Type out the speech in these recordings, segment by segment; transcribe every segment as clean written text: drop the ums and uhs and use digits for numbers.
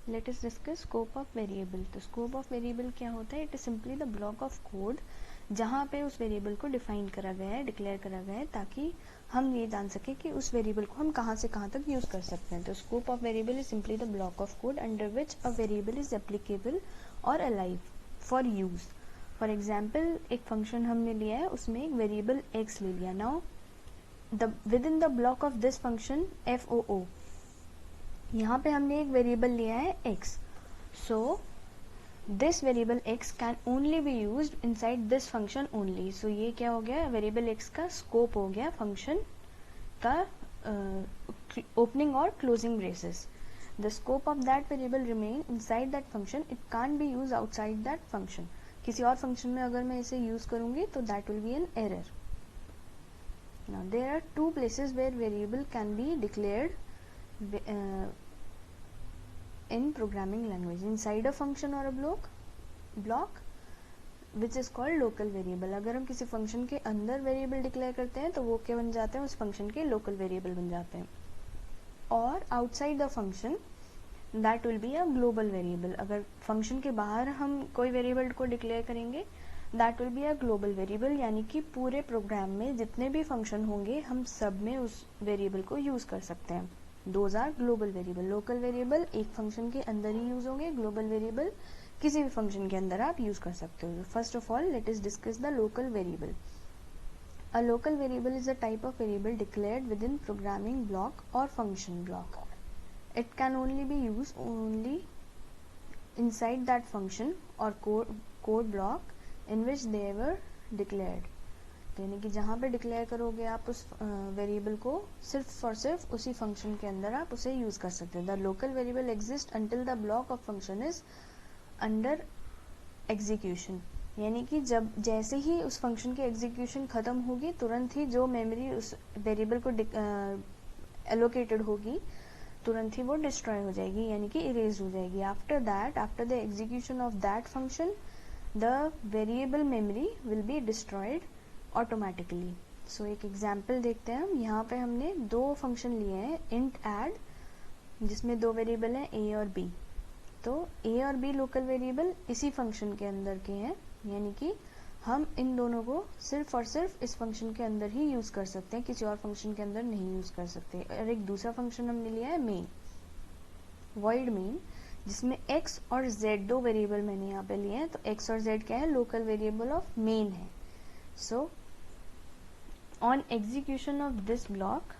Late us discuss scope of variable. तो scope of variable क्या होता है? It is simply the block of code जहाँ पे उस वेरिएबल को डिफाइन करा गया है, डिक्लेयर करा गया है, ताकि हम ये जान सके कि उस वेरिएबल को हम कहाँ से कहाँ तक यूज़ कर सकते हैं। तो scope of variable is simply the block of code under which a variable is applicable और alive for use. For example, एक फंक्शन हमने लिया है, उसमें एक वेरिएबल एक्स ले लिया। Now within the block of this function FOO, यहाँ पे हमने एक वेरिएबल लिया है x, so this variable x can only be used inside this function only. So ये क्या हो गया? वेरिएबल x का स्कोप हो गया फंक्शन का ओपनिंग और closing braces. The scope of that variable remain inside that function, it can't be use outside that function. किसी और फंक्शन में अगर मैं इसे यूज करूंगी तो that will be an error. Now there are two places where variable can be declared in programming language, inside a function or a block which is called local variable। अगर हम किसी function के अंदर variable declare करते हैं तो वो क्या बन जाते हैं? उस फंक्शन के लोकल वेरिएबल बन जाते हैं। और outside the function that will be a global variable. अगर फंक्शन के बाहर हम कोई वेरिएबल को डिक्लेयर करेंगे that will be a global variable, यानी कि पूरे प्रोग्राम में जितने भी फंक्शन होंगे हम सब में उस वेरिएबल को यूज कर सकते हैं। Those are global variable. Local variable एक फंक्शन के अंदर ही यूज होंगे, ग्लोबल वेरिएबल किसी भी फंक्शन के अंदर आप यूज कर सकते हो। First of all let us discuss the local variable. A local variable is a type of variable declared within programming block और function block. It can only be use only inside that function or code block in which they were declared। यानी कि जहाँ पे declare करोगे आप उस variable को, सिर्फ और सिर्फ उसी फंक्शन के अंदर आप उसे यूज कर सकते हो। The local variable exist until the block of function is under execution. यानी कि जब जैसे ही उस फंक्शन की एग्जीक्यूशन खत्म होगी, तुरंत ही जो मेमोरी उस वेरिएबल को एलोकेटेड होगी, तुरंत ही वो डिस्ट्रॉय हो जाएगी, यानी कि इरेज हो जाएगी। After that, after the execution of that function, the variable memory will be destroyed automatically. So एक एग्जाम्पल देखते हैं हम। यहाँ पे हमने दो फंक्शन लिए हैं, इंट ऐड, जिसमें दो वेरिएबल हैं a और b। तो a और b लोकल वेरिएबल इसी फंक्शन के अंदर के हैं, यानी कि हम इन दोनों को सिर्फ और सिर्फ इस फंक्शन के अंदर ही यूज कर सकते हैं, किसी और फंक्शन के अंदर नहीं यूज कर सकते। और एक दूसरा फंक्शन हमने लिया है मेन, वॉइड मेन, जिसमें x और z दो वेरिएबल मैंने यहाँ पे लिए हैं। तो x और z क्या है? लोकल वेरिएबल ऑफ मेन है। सो on execution of this block,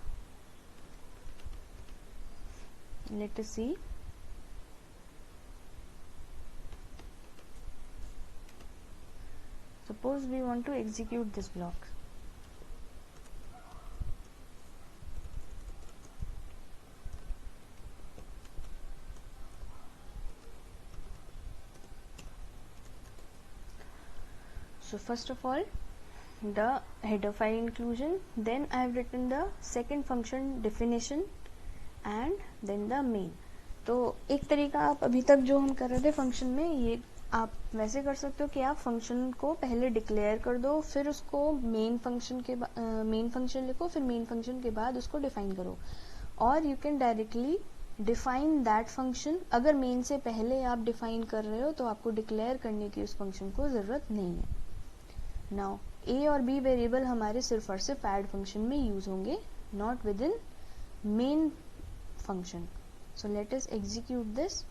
let us see, suppose we want to execute this block, so first of all the header file inclusion, then I have written the second function definition and then the main। तो एक तरीका आप अभी तक जो हम कर रहे थे फंक्शन में, ये आप वैसे कर सकते हो कि आप फंक्शन को पहले डिक्लेयर कर दो, फिर उसको मेन फंक्शन के मेन फंक्शन लिखो, फिर मेन फंक्शन के बाद उसको डिफाइन करो। और you can directly define that function. अगर मेन से पहले आप डिफाइन कर रहे हो तो आपको डिक्लेयर करने की उस फंक्शन को ज़रूरत नहीं है। नाउ a और b वेरिएबल हमारे सिर्फ और सिर्फ ऐड फंक्शन में यूज होंगे, not with in main function. So let us execute this.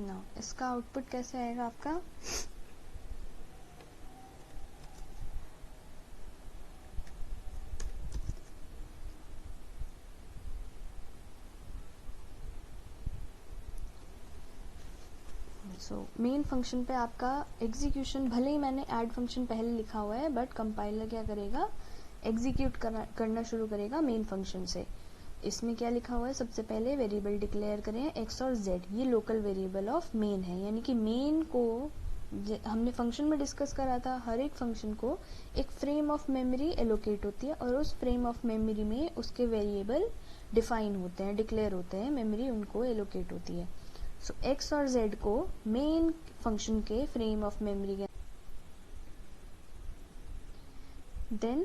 Now इसका आउटपुट कैसे आएगा आपका? सो मेन फंक्शन पे आपका एग्जीक्यूशन, भले ही मैंने ऐड फंक्शन पहले लिखा हुआ है, बट कंपाइलर क्या करेगा? एग्जीक्यूट करना शुरू करेगा मेन फंक्शन से। इसमें क्या लिखा हुआ है? सबसे पहले वेरिएबल डिक्लेयर करें x और z, ये लोकल वेरिएबल ऑफ मेन है। यानी कि मेन को हमने फंक्शन में डिस्कस करा था, हर एक फंक्शन को एक फ्रेम ऑफ मेमोरी एलोकेट होती है और उस फ्रेम ऑफ मेमोरी में उसके वेरिएबल डिफाइन होते हैं, डिक्लेयर होते हैं, मेमोरी उनको एलोकेट होती है। सो x और z को मेन फंक्शन के फ्रेम ऑफ मेमोरी के then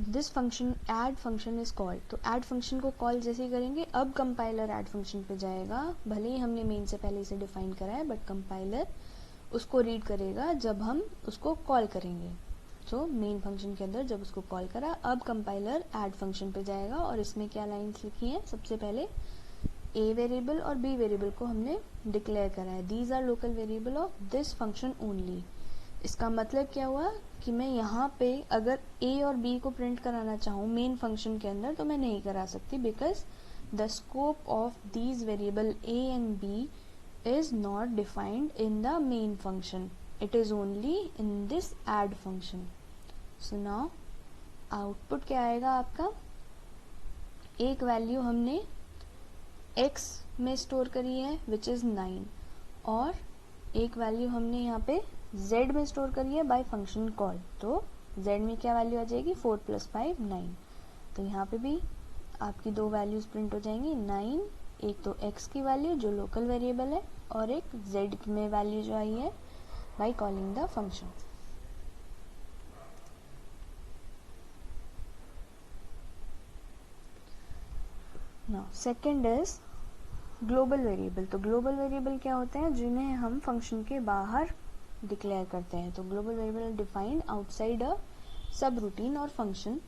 this function add function is called. तो ऐड फंक्शन को कॉल जैसे ही करेंगे, अब कंपाइलर ऐड फंक्शन पे जाएगा, भले ही हमने मेन से पहले इसे डिफाइन करा है, बट कंपाइलर उसको रीड करेगा जब हम उसको कॉल करेंगे। सो मेन फंक्शन के अंदर जब उसको कॉल करा, अब कंपाइलर ऐड फंक्शन पे जाएगा और इसमें क्या लाइन्स लिखी हैं, सबसे पहले a वेरिएबल और b वेरिएबल को हमने डिक्लेयर करा है, these are local variable of this function only. इसका मतलब क्या हुआ कि मैं यहाँ पे अगर a और b को प्रिंट कराना चाहूँ मेन फंक्शन के अंदर तो मैं नहीं करा सकती, because the scope of these variable a and b is not defined in the main function, it is only in this add function. So now output क्या आएगा आपका, एक वैल्यू हमने x में स्टोर करी है विच इज 9 और एक वैल्यू हमने यहाँ पे z में स्टोर करी है बाय फंक्शन कॉल। तो z में क्या वैल्यू आ जाएगी, 4 + 5 9। तो यहाँ पे भी आपकी दो वैल्यूज प्रिंट हो जाएंगी, 9 एक तो x की वैल्यू जो लोकल वेरिएबल है और एक z में वैल्यू जो आई है by calling the function. Now second is global variable. तो ग्लोबल वेरिएबल क्या होते हैं, जिन्हें हम फंक्शन के बाहर डिक्लेयर करते हैं। तो global variable defined outside a subroutine और function.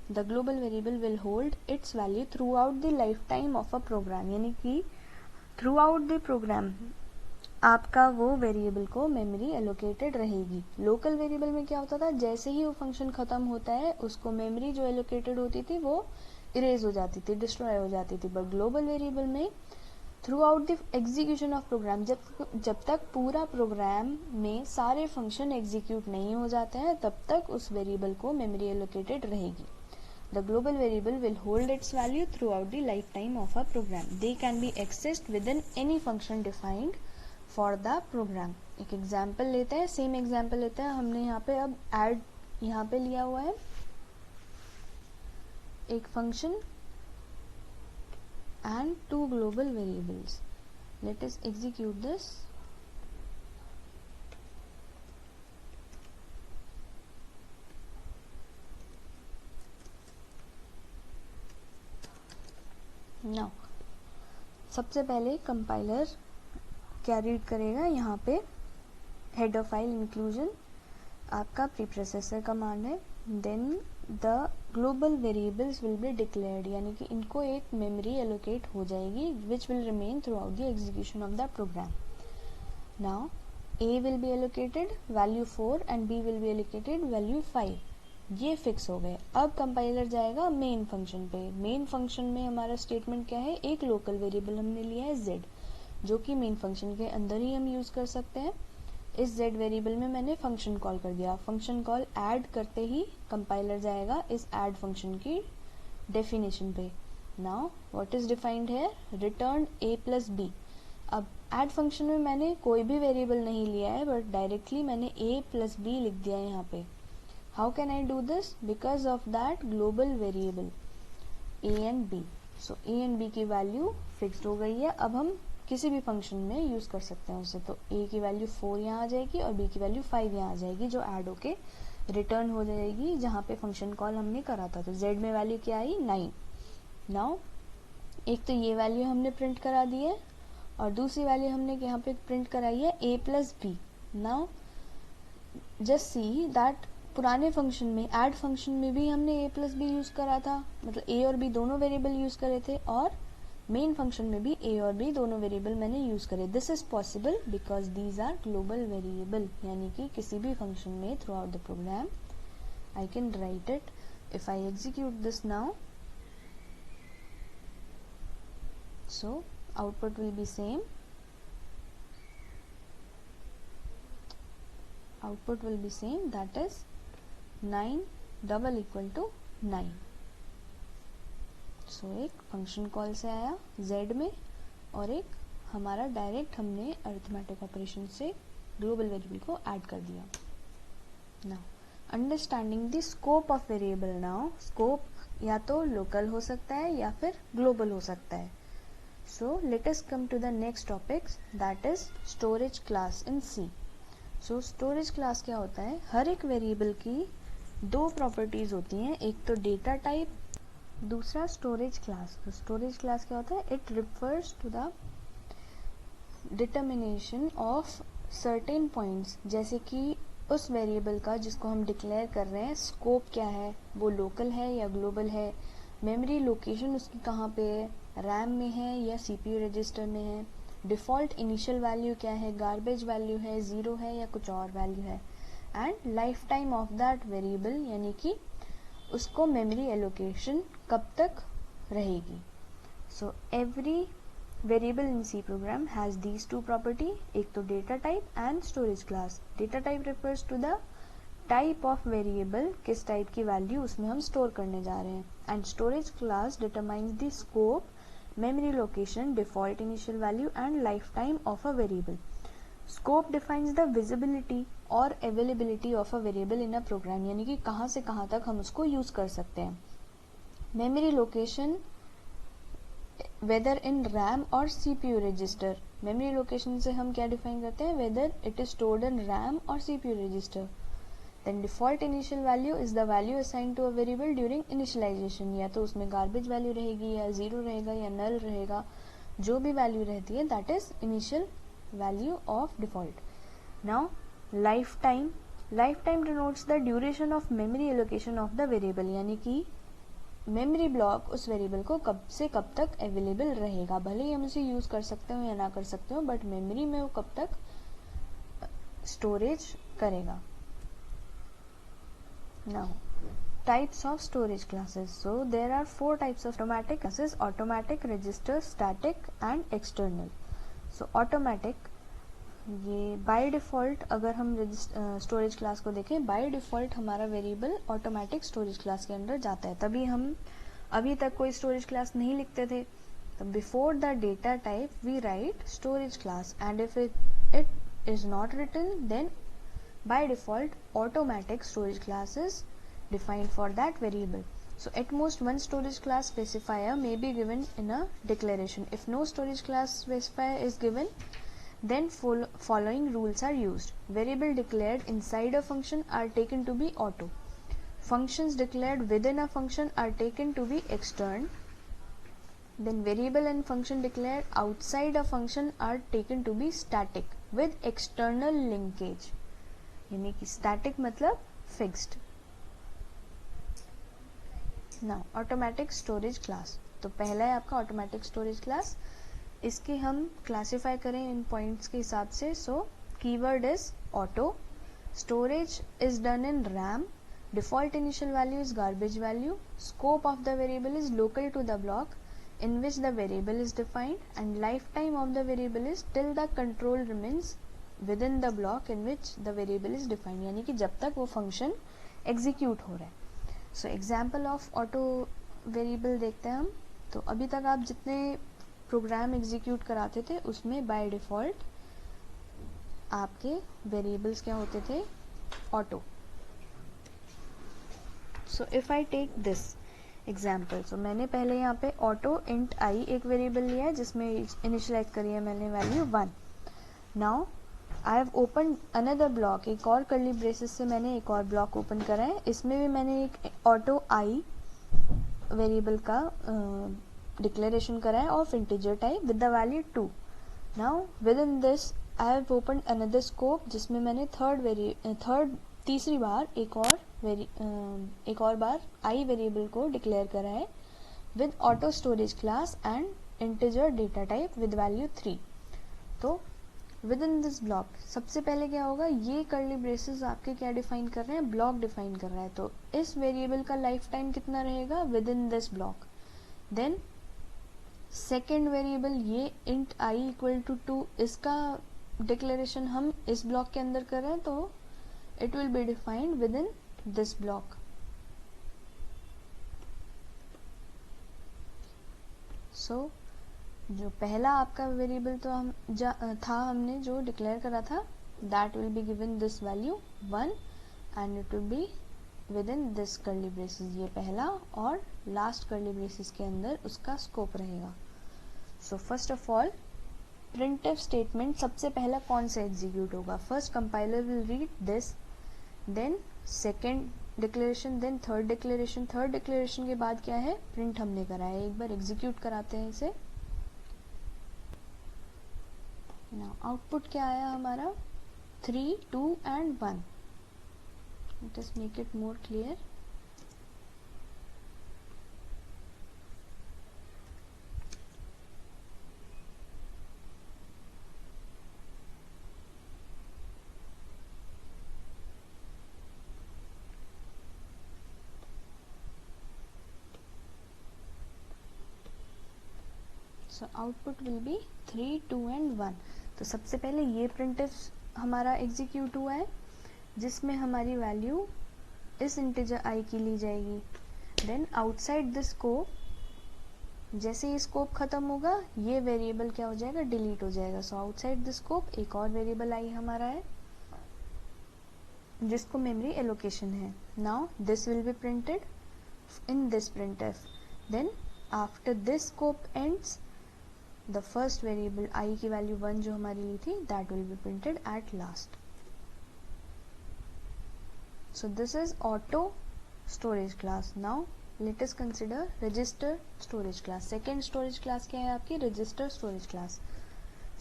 The global variable will hold its value throughout the life time of a program, यानी कि थ्रू आउट द प्रोग्राम आपका वो वेरिएबल को मेमोरी एलोकेटेड रहेगी। लोकल वेरिएबल में क्या होता था, जैसे ही वो फंक्शन खत्म होता है उसको मेमोरी जो एलोकेटेड होती थी वो इरेज हो जाती थी, डिस्ट्रॉय हो जाती थी। बट ग्लोबल वेरिएबल में throughout the execution of program, जब तक पूरा प्रोग्राम में सारे फंक्शन एग्जीक्यूट नहीं हो जाते हैं तब तक उस वेरिएबल को मेमोरी एलोकेटेड रहेगी। The global variable will hold its value throughout the lifetime of a program. They can be accessed within any function defined for the program. एक एग्जाम्पल लेते हैं, सेम एग्जाम्पल लेते हैं। हमने यहाँ पे अब ऐड यहाँ पे लिया हुआ है एक function and two global variables. Let us execute this. Now, सबसे पहले कंपाइलर क्या रीड करेगा, यहाँ पे हेडर फाइल इंक्लूजन आपका प्रीप्रोसेसर कमांड है। Then the global variables will be declared, यानी कि इनको एक मेमोरी एलोकेट हो जाएगी which will remain throughout the execution of the program. Now a will be allocated value 4 and b will be allocated value 5। ये fix हो गए। अब कंपाइलर जाएगा मेन फंक्शन पे। मेन फंक्शन में हमारा स्टेटमेंट क्या है, एक लोकल वेरिएबल हमने लिया है z, जो कि मेन फंक्शन के अंदर ही हम यूज कर सकते हैं। इस z वेरिएबल में मैंने फंक्शन कॉल कर दिया। फंक्शन कॉल ऐड करते ही कंपाइलर जाएगा इस ऐड फंक्शन की डेफिनेशन पे। नाउ व्हाट इज डिफाइंड है, रिटर्न a + b। अब ऐड फंक्शन में मैंने कोई भी वेरिएबल नहीं लिया है, बट डायरेक्टली मैंने a + b लिख दिया है यहाँ पे। How can I do this, because of that global variable a and b। So a and b की वैल्यू फिक्स्ड हो गई है। अब हम किसी भी फंक्शन में यूज कर सकते हैं उसे। तो a की वैल्यू 4 यहाँ आ जाएगी और b की वैल्यू 5 यहाँ आ जाएगी, जो ऐड होके रिटर्न हो जाएगी जहाँ पे फंक्शन कॉल हमने करा था। तो z में वैल्यू क्या आई, 9। नाउ एक तो ये वैल्यू हमने प्रिंट करा दी है और दूसरी वैल्यू हमने यहाँ पे प्रिंट कराई है a + b। Now just see that पुराने फंक्शन में ऐड फंक्शन में भी हमने a + b यूज करा था, मतलब a और b दोनों वेरिएबल यूज करे थे, और मेन फंक्शन में भी a और b दोनों वेरिएबल मैंने यूज करे। This is possible because these are global variable, यानी कि किसी भी फंक्शन में throughout the program I can write it. If I execute this now, so output will be same. Output will be same, that is 9 = 9. So एक function call से आया z में और एक हमारा डायरेक्ट हमने अरिथमेटिक ऑपरेशन से global variable को ऐड कर दिया। Now understanding the scope of variable. Now scope या तो लोकल हो सकता है या फिर ग्लोबल हो सकता है। So let us come to the next topic, that is storage class in C. So storage class क्या होता है, हर एक वेरिएबल की दो प्रॉपर्टीज होती हैं, एक तो डेटा टाइप, दूसरा स्टोरेज क्लास. तो स्टोरेज क्लास क्या होता है, it refers to the determination of certain points, जैसे कि उस वेरिएबल का जिसको हम डिक्लेयर कर रहे हैं स्कोप क्या है, वो लोकल है या ग्लोबल है, मेमोरी लोकेशन उसकी कहाँ पे है, रैम में है या सीपीयू रजिस्टर में है, डिफ़ॉल्ट इनिशियल वैल्यू क्या है, गार्बेज वैल्यू है, ज़ीरो है या कुछ और वैल्यू है, and life time of that variable, यानी कि उसको मेमोरी एलोकेशन कब तक रहेगी. So every variable in C program has these two property, एक तो data type and storage class. Data type refers to the type of variable, किस type की वैल्यू उसमें हम स्टोर करने जा रहे हैं, and storage class determines the scope, memory location, default initial value and lifetime of a variable. Scope defines the visibility or availability of a variable in a program, यानी कि कहाँ से कहाँ तक हम उसको यूज कर सकते हैं. Memory location, whether in RAM or CPU register. Memory location से हम क्या define करते हैं, whether it is stored in RAM or CPU register. Then default initial value is the value assigned to a variable during initialization. या तो उसमें garbage value रहेगी या ज़ीरो रहेगा या null रहेगा, जो भी value रहती है that is initial value of default. Now lifetime, lifetime denotes the duration of memory allocation of the variable, यानी कि memory block उस variable को कब से कब तक available रहेगा, भले ही हम उसे use कर सकते हो या ना कर सकते हो, but memory में वो कब तक storage करेगा. Now types of storage classes. So there are four types of automatic classes: automatic, register, static and external. So automatic, ये by default अगर हम storage class को देखें, by default हमारा variable automatic storage class के अंदर जाता है. तभी हम अभी तक कोई storage class नहीं लिखते थे. तो before the data type we write storage class, and if it is not written, then by default automatic storage class is defined for that variable. So at most one storage class specifier may be given in a declaration. If no storage class specifier is given, then following rules are used. Variable declared inside a function are taken to be auto. Functions declared within a function are taken to be extern. Then variable and function declared outside a function are taken to be static with external linkage. यानी कि static मतलब fixed. Now automatic storage class. तो पहला है आपका automatic storage class. इसके हम classify करें इन पॉइंट्स के हिसाब से. So keyword is auto, storage is done in RAM, default initial value is garbage value, scope of the variable is local to the block in which the variable is defined, and lifetime of the variable is till the control remains within the block in which the variable is defined, यानी कि जब तक वो function execute हो रहा है. So example of auto variable देखते हैं हम. तो अभी तक आप जितने प्रोग्राम एग्जीक्यूट कराते थे उसमें बाय डिफ़ॉल्ट आपके वेरिएबल्स क्या होते थे, auto. So if I take this example, so मैंने पहले यहाँ पे ऑटो इंट आई एक वेरिएबल लिया है जिसमें इनिशियलाइज करी है मैंने value 1. Now I have open another block, एक और कर्ली ब्रेसेस से मैंने एक और ब्लॉक ओपन करा है. इसमें भी मैंने एक ऑटो आई वेरिएबल का डिक्लेरेशन करा है of integer type with the value 2. Now within this I have open another scope जिसमें मैंने तीसरी बार एक और बार आई वेरिएबल को डिक्लेयर करा है with auto storage class and integer data type with value 3. तो विद इन दिस ब्लॉक सबसे पहले क्या होगा, ये कर्ली ब्रेसेस आपके क्या डिफाइन कर रहे हैं, ब्लॉक डिफाइन कर रहा है. तो इस वेरिएबल का लाइफ टाइम कितना रहेगा within this block. Then second variable ये इंट आई इक्वल टू 2, इसका डिक्लेरेशन हम इस ब्लॉक के अंदर कर रहे हैं, तो it will be defined within this block. So जो पहला आपका वेरिएबल तो हमने जो डिक्लेयर करा था, that will be given this value 1 and it will be within this curly braces. ये पहला और लास्ट कर्ली ब्रेसेस के अंदर उसका स्कोप रहेगा. So first of all printf statement सबसे पहला कौन सा एग्जीक्यूट होगा? First compiler will read this, then second declaration, then third declaration. Third declaration के बाद क्या है? प्रिंट हमने करा है। एक बार एग्जीक्यूट कराते हैं इसे। नाउ आउटपुट क्या आया हमारा? 3, 2 and 1। Let us make it more clear. So output will be 3, 2 and 1। तो सबसे पहले ये प्रिंटफ हमारा एग्जीक्यूट हुआ है जिसमें हमारी वैल्यू इस इंटीजर आई की ली जाएगी। देन आउटसाइड दिस स्कोप, जैसे ही स्कोप खत्म होगा ये वेरिएबल क्या हो जाएगा? डिलीट हो जाएगा। सो आउटसाइड दिस स्कोप एक और वेरिएबल आई हमारा है जिसको मेमोरी एलोकेशन है। Now this will be printed in this printf. Then after this scope ends, the first variable I की वैल्यू 1 जो हमारी ली थी, that will be printed at last. So this is auto storage class. Now let us consider register storage class. Second storage class क्या है आपकी? Register storage class.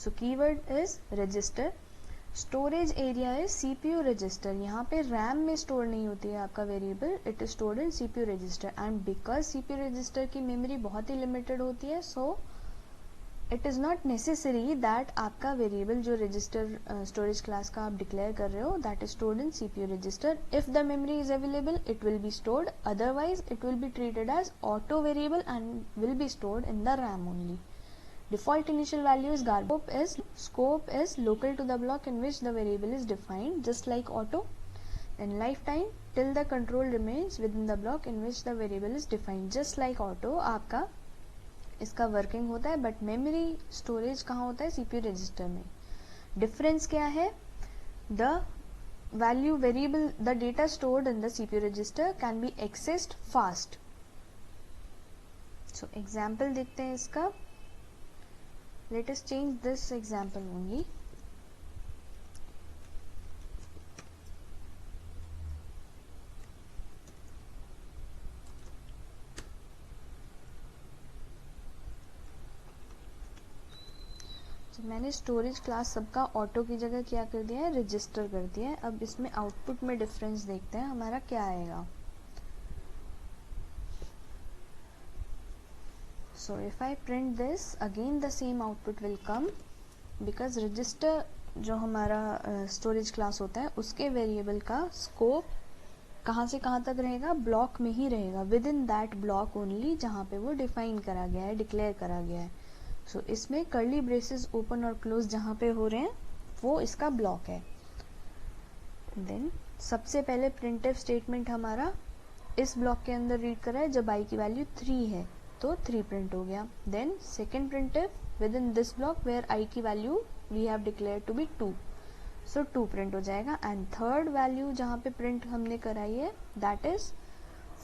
So keyword is register. Storage area is CPU register. यहाँ पे RAM में store नहीं होती है आपका variable, it is stored in CPU register. And because CPU register की मेमोरी बहुत ही लिमिटेड होती है, so it is not necessary that आपका वेरिएबल जो रजिस्टर स्टोरेज क्लास का आप डिक्लेयर कर रहे हो that is stored in CPU register. If the memory is available it will be stored, otherwise it will be treated as auto variable and will be stored in the RAM only. Default initial value is garbage. Scope is local to the block in which the variable is defined, just like auto. And lifetime till the control remains within the block in which the variable is defined, just like auto आपका इसका working होता है, but memory storage कहाँ होता है? CPU register में। Difference क्या है? The value variable, the data stored in the CPU register can be accessed fast. So example देखते हैं इसका। Let us change this example only. तो मैंने स्टोरेज क्लास सबका ऑटो की जगह क्या कर दिया है? रजिस्टर कर दिया है। अब इसमें आउटपुट में डिफरेंस देखते हैं हमारा क्या आएगा। So if I print this, again the same output will come because register जो हमारा स्टोरेज क्लास होता है उसके वेरिएबल का स्कोप कहाँ से कहाँ तक रहेगा? ब्लॉक में ही रहेगा, with in that block only जहाँ पे वो डिफाइन करा गया है, डिक्लेयर करा गया है। सो इसमें कर्ली ब्रेसेस ओपन और क्लोज जहाँ पे हो रहे हैं वो इसका ब्लॉक है। देन सबसे पहले प्रिंटफ स्टेटमेंट हमारा इस ब्लॉक के अंदर रीड करा है जब आई की वैल्यू 3 है, तो 3 प्रिंट हो गया। Then second printf within this block where I की value we have declare to be 2, so 2 print हो जाएगा। एंड थर्ड वैल्यू जहाँ पे प्रिंट हमने कराई है that is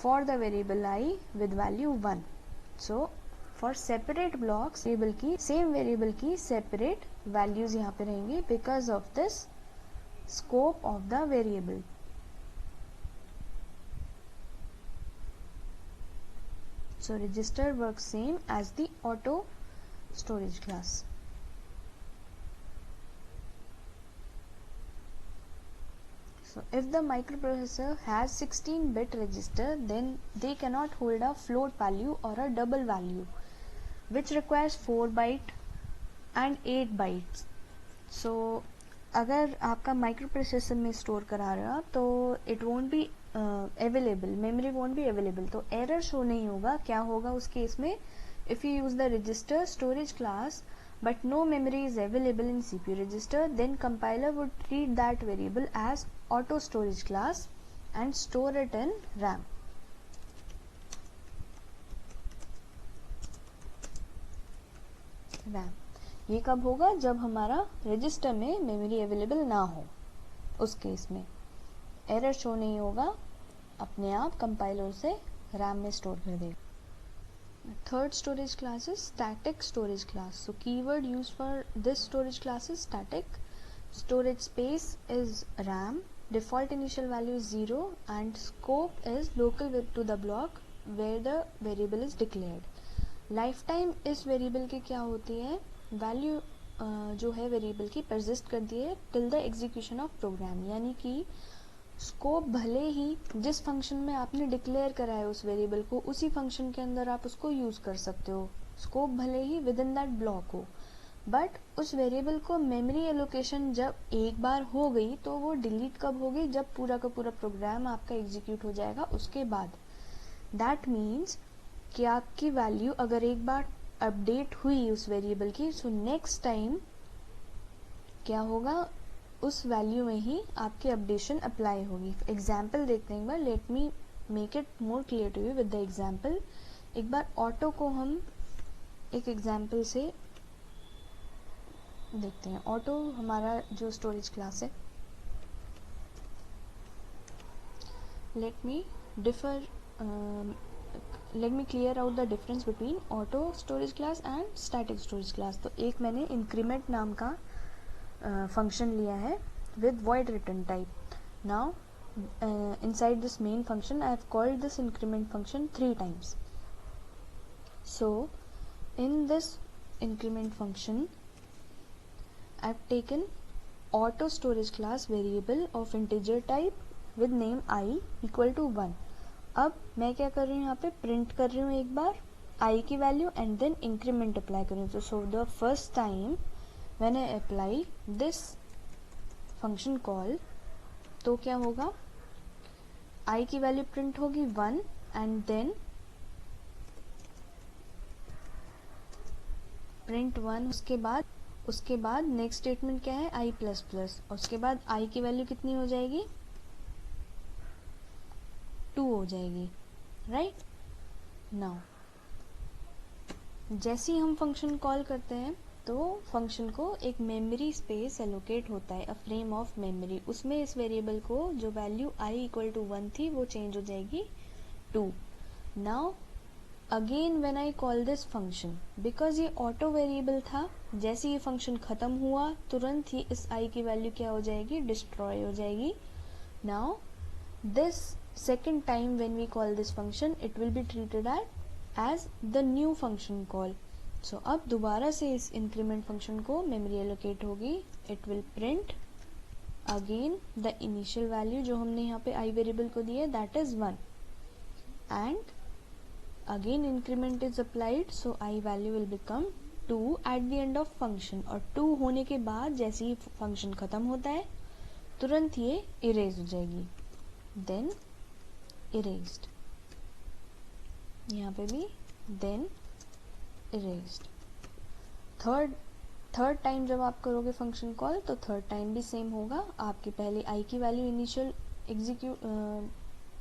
for the variable I with value 1। So for separate blocks variable की, same variable की सेपरेट वैल्यूज यहाँ पे रहेंगी because of this scope of the variable. So register works same as the auto storage class. So if the microprocessor has 16-bit register, then they cannot hold a float value or a double value, which requires 4 byte and 8 bytes. So अगर आपका micro processor में store करा रहा तो it won't be available, memory won't be available, तो error show नहीं होगा। क्या होगा उस केस में? If you use the register storage class but no memory is available in CPU register, then compiler would treat that variable as auto storage class and store it in RAM. ये कब होगा? जब हमारा register में memory available ना हो, उस case में एरर शो नहीं होगा, अपने आप कंपाइलर से रैम में स्टोर कर देगा। Third storage class is static storage class. So keyword used for this storage class is static. Storage space is RAM. Default initial value is 0 and scope is local to the block where the variable is declared. Lifetime इस variable की क्या होती है, value जो है variable की persist करती है till the execution of program, यानी कि स्कोप भले ही जिस फंक्शन में आपने डिक्लेयर करा है उस वेरिएबल को, उसी फंक्शन के अंदर आप उसको यूज़ कर सकते हो, स्कोप भले ही विद इन दैट ब्लॉक हो, बट उस वेरिएबल को मेमोरी एलोकेशन जब एक बार हो गई तो वो डिलीट कब होगी, जब पूरा का पूरा प्रोग्राम आपका एग्जीक्यूट हो जाएगा उसके बाद. दैट मीन्स कि आपकी वैल्यू अगर एक बार अपडेट हुई उस वेरिएबल की, सो नेक्स्ट टाइम क्या होगा, उस वैल्यू में ही आपकी अपडेशन अप्लाई होगी. एग्जाम्पल देखते हैं एक बार. Let me make it more clear to you with the example. एक बार ऑटो को हम एक एग्जाम्पल से देखते हैं. ऑटो हमारा जो स्टोरेज क्लास है, let me clear out the difference between auto storage class and static storage class. तो एक मैंने इंक्रीमेंट नाम का function लिया है with void return type. Now inside this main function I have called this increment function 3 times. So in this increment function I have taken auto storage class variable of integer type with name I equal to 1. अब मैं क्या कर रही हूँ, यहाँ पे print कर रही हूँ एक बार I की value and then increment apply कर रही हूँ. So the first time when I apply this function call, तो क्या होगा, I की वैल्यू प्रिंट होगी 1 एंड देन प्रिंट 1. उसके बाद नेक्स्ट स्टेटमेंट क्या है, I प्लस प्लस, और उसके बाद I की वैल्यू कितनी हो जाएगी, 2 हो जाएगी. राइट नाउ जैसे ही हम फंक्शन कॉल करते हैं तो फंक्शन को एक मेमोरी स्पेस एलोकेट होता है, अ फ्रेम ऑफ मेमोरी. उसमें इस वेरिएबल को जो वैल्यू I इक्वल टू 1 थी वो चेंज हो जाएगी 2. Now again when I call this function, because ये ऑटो वेरिएबल था, जैसे ये फंक्शन ख़त्म हुआ तुरंत ही इस I की वैल्यू क्या हो जाएगी, डिस्ट्रॉय हो जाएगी. Now this second time when we call this function it will be treated as the new function call. So अब दोबारा से इस इंक्रीमेंट फंक्शन को मेमोरी एलोकेट होगी. It will print again the initial value जो हमने यहाँ पे I वेरिएबल को दी है, that is 1, and again increment is applied, so I value will become 2 at the end of function. और 2 होने के बाद जैसे ही फंक्शन खत्म होता है तुरंत ये इरेज हो जाएगी. देन इरेज्ड, यहाँ पे भी देन erased. थर्ड टाइम जब आप करोगे फंक्शन कॉल तो थर्ड टाइम भी सेम होगा. आपकी पहले I की वैल्यू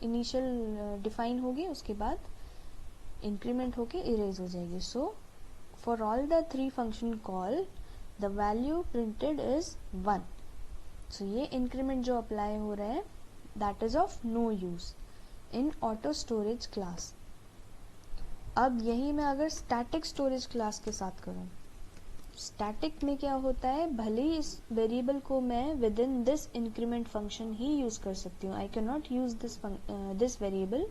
इनिशियल डिफाइन होगी, उसके बाद इंक्रीमेंट होके इरेज हो जाएगी. So for all the 3 function call the value printed is 1. So ये इंक्रीमेंट जो अप्लाई हो रहा है that is of no use in auto storage class. अब यही मैं अगर स्टैटिक स्टोरेज क्लास के साथ करूं, स्टैटिक में क्या होता है, भले ही इस वेरिएबल को मैं with in this increment function he use कर सकती हूँ. I can not use this variable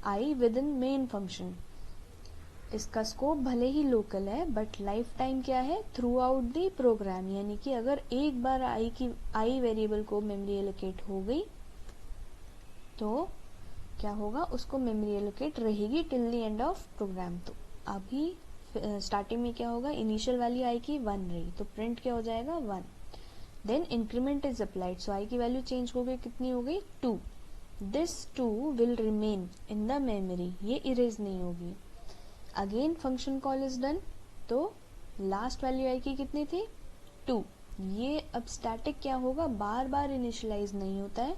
I with in main function. इसका स्कोप भले ही लोकल है बट लाइफ टाइम क्या है, थ्रू आउट द प्रोग्राम. यानी कि अगर एक बार I वेरिएबल को मेमोरी एलोकेट हो गई तो क्या होगा, उसको मेमोरी एलोकेट रहेगी till the end of program. तो अभी स्टार्टिंग में क्या होगा, इनिशियल वैल्यू I की 1 रही तो प्रिंट क्या हो जाएगा 1. Then increment is applied, so I की वैल्यू चेंज हो गई, कितनी हो गई 2. This 2 will remain in the memory, ये इरेज नहीं होगी. Again function call is done, तो लास्ट वैल्यू I की कितनी थी 2. ये अब स्टैटिक क्या होगा, बार बार इनिशियलाइज नहीं होता है,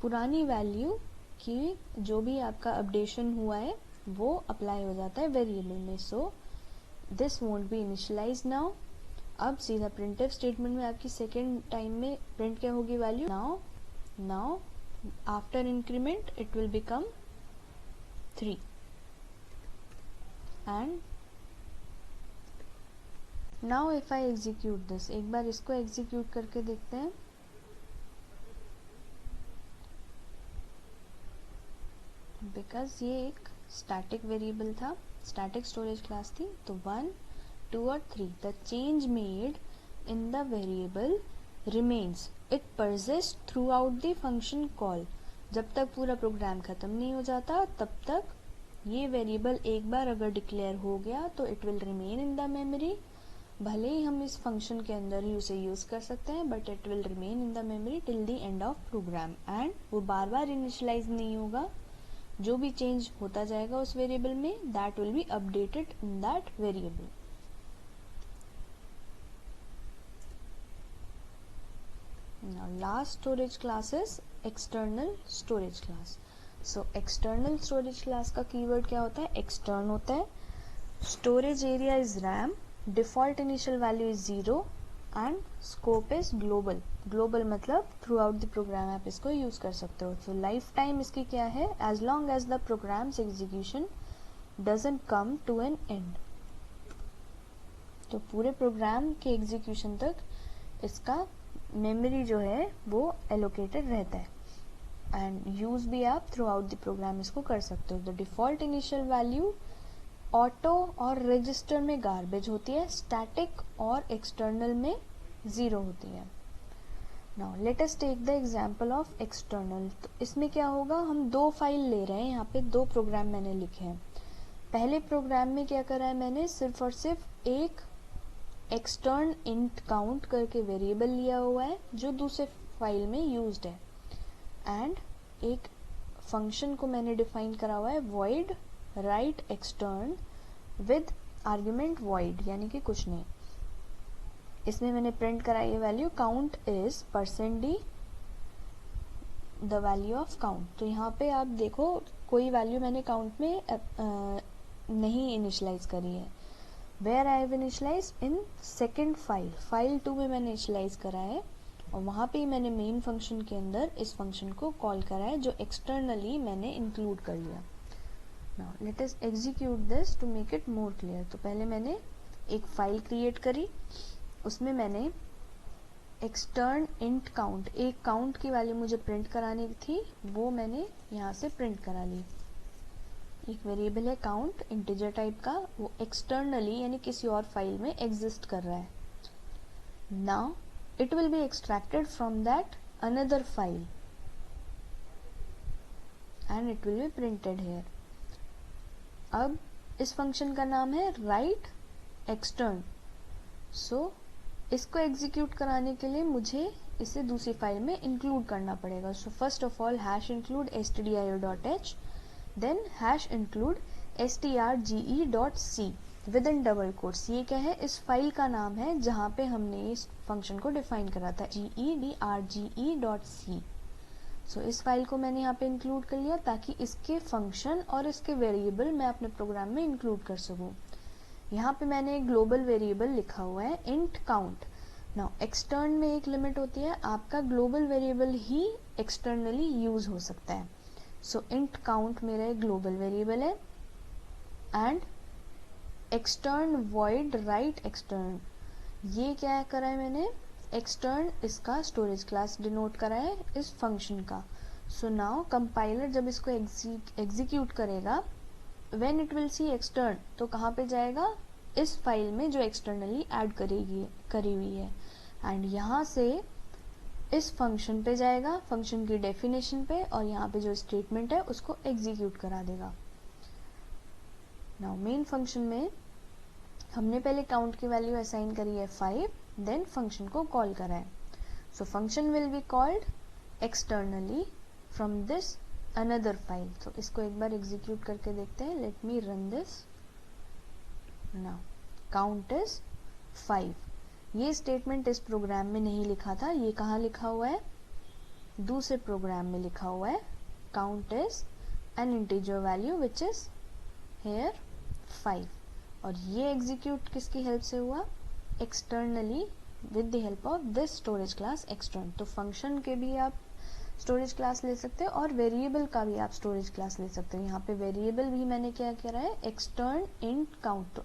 पुरानी वैल्यू कि जो भी आपका अपडेशन हुआ है वो अप्लाई हो जाता है वेरिएबल में. So this won't be initialize now. अब सीधा प्रिंटफ स्टेटमेंट में आपकी सेकेंड टाइम में प्रिंट क्या होगी value, now after increment it will become 3. And now if I execute this, एक बार इसको एग्जीक्यूट करके देखते हैं। बिकॉज ये एक स्टैटिक वेरिएबल था, स्टैटिक स्टोरेज क्लास थी, तो 1, 2 और 3 the change made in the variable remains, it persist through out the function call. जब तक पूरा प्रोग्राम ख़त्म नहीं हो जाता तब तक ये वेरिएबल एक बार अगर डिक्लेयर हो गया तो it will remain in the memory. भले ही हम इस फंक्शन के अंदर ही उसे यूज़ कर सकते हैं, but it will remain in the memory till the end of program, and वो बार बार इनिशियलाइज नहीं होगा। जो भी चेंज होता जाएगा उस वेरिएबल में, that will be updated in that variable. Now last storage class is external storage class. So external storage class का कीवर्ड क्या होता है? extern होता है। storage area is RAM, default initial value is 0 and scope is global. global मतलब throughout the program आप इसको use कर सकते हो। so लाइफ टाइम इसकी क्या है? as long as the program's execution doesn't come to an end. तो पूरे प्रोग्राम के एग्जीक्यूशन तक इसका मेमोरी जो है वो एलोकेटेड रहता है, एंड यूज़ भी आप थ्रू आउट द प्रोग्राम इसको कर सकते हो। The default initial value auto और रजिस्टर में गार्बेज होती है, स्टैटिक और एक्सटर्नल में 0 होती है। Now let us take the example of external. तो इसमें क्या होगा, हम 2 फाइल ले रहे हैं, यहाँ पे 2 प्रोग्राम मैंने लिखे हैं। पहले प्रोग्राम में क्या करा है मैंने, सिर्फ और सिर्फ एक एक्सटर्न इंट काउंट करके वेरिएबल लिया हुआ है जो दूसरे फाइल में यूज्ड है, एंड एक फंक्शन को मैंने डिफाइन करा हुआ है void right extern with argument void, यानी कि कुछ नहीं। इसमें मैंने प्रिंट करा ये value count is %d the value of count. तो यहाँ पे आप देखो कोई वैल्यू मैंने काउंट में नहीं इनिशलाइज करी है। Where I have initialize in second file 2 में मैंने इनिशलाइज करा है, और वहाँ पे ही मैंने मेन फंक्शन के अंदर इस फंक्शन को कॉल करा है जो एक्सटर्नली मैंने इंक्लूड कर लिया। Now let us execute this to make it more clear. तो पहले मैंने एक फाइल क्रिएट करी, उसमें मैंने एक्सटर्न इंट काउंट, एक काउंट की वैल्यू मुझे प्रिंट करानी थी, वो मैंने यहाँ से प्रिंट करा ली। एक वेरिएबल है काउंट इंटीजर टाइप का, वो एक्सटर्नली यानी किसी और फाइल में एग्जिस्ट कर रहा है। Now it will be extracted from that another file and it will be printed here. अब इस फंक्शन का नाम है राइट एक्सटर्न। सो इसको एग्जीक्यूट कराने के लिए मुझे इसे दूसरी फाइल में इंक्लूड करना पड़ेगा। So first of all hash include stdio.h, then hash include strge.c within double quotes. ये क्या है, इस फाइल का नाम है जहाँ पे हमने इस फंक्शन को डिफाइन करा था, gedrge.c। सो इस फाइल को मैंने यहाँ पे इंक्लूड कर लिया ताकि इसके फंक्शन और इसके वेरिएबल मैं अपने प्रोग्राम में इंक्लूड कर सकूँ। यहाँ पे मैंने एक ग्लोबल वेरिएबल लिखा हुआ है इंट काउंट। नाउ एक्सटर्न में एक लिमिट होती है, आपका ग्लोबल वेरिएबल ही एक्सटर्नली यूज हो सकता है। सो इंट काउंट मेरा एक ग्लोबल वेरिएबल है, and extern void right extern, ये क्या करा है मैंने, एक्सटर्न इसका स्टोरेज क्लास डिनोट करा है इस फंक्शन का। सो नाउ कंपाइलर जब इसको एग्जीक्यूट करेगा, when it will see extern, तो कहाँ पे जाएगा, इस फाइल में जो एक्सटर्नली ऐड करी हुई है, एंड यहाँ से इस फंक्शन पे जाएगा, फंक्शन की डेफिनेशन पे, और यहाँ पे जो स्टेटमेंट है उसको एग्जीक्यूट करा देगा। नाउ मेन फंक्शन में हमने पहले काउंट की वैल्यू असाइन करी है 5, देन फंक्शन को कॉल करा है। So function will be called externally from this another file. तो इसको एक बार एग्जीक्यूट करके देखते हैं। Let me run this now. Count is 5। ये स्टेटमेंट इस प्रोग्राम में नहीं लिखा था, ये कहाँ लिखा हुआ है, दूसरे प्रोग्राम में लिखा हुआ है। Count is an integer value which is here 5, और ये एग्जीक्यूट किसकी हेल्प से हुआ, externally with the help of this storage class extern. तो फंक्शन के भी आप स्टोरेज क्लास ले सकते हैं और वेरिएबल का भी आप स्टोरेज क्लास ले सकते हो। यहाँ पे वेरिएबल भी मैंने क्या करा है, एक्सटर्न इंट काउंट। तो